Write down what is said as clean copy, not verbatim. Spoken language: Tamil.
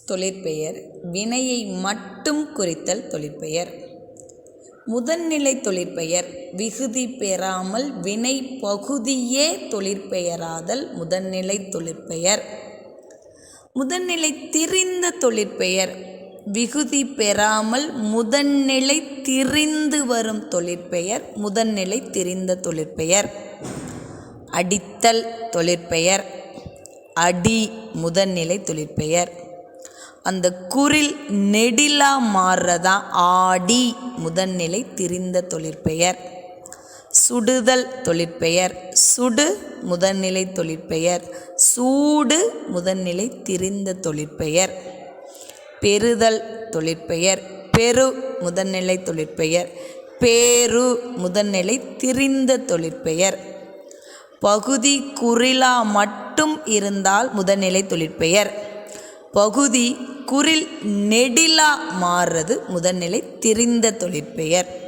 தொழிற்பெயர் வினையை மட்டும் குறித்தல் தொழிற்பெயர். முதன்நிலை தொழிற்பெயர் விகுதி பெறாமல் வினை பகுதியே தொழிற்பெயராதல் முதன்நிலை தொழிற்பெயர். முதன்நிலை திரிந்த தொழிற்பெயர் விகுதி பெறாமல் முதன்நிலை திரிந்து வரும் தொழிற்பெயர் முதன்நிலை திரிந்த தொழிற்பெயர். அடித்தல் தொழிற்பெயர் அடி முதன்நிலை தொழிற்பெயர். அந்த குறில் நெடிலா மாறுறதா ஆடி முதன்நிலை திரிந்த தொழிற்பெயர். சுடுதல் தொழிற்பெயர் சுடு முதன்நிலை தொழிற்பெயர் சூடு முதன்நிலை திரிந்த தொழிற்பெயர். பெறுதல் தொழிற்பெயர் பெரு முதன்நிலை தொழிற்பெயர் பேரு முதன்நிலை திரிந்த தொழிற்பெயர். பகுதி குறிலா மட்டும் இருந்தால் முதன்நிலை தொழிற்பெயர். பகுதி குறில் நெடிலா மாறுறது முதன்நிலை திரிந்த தொழிற்பெயர்.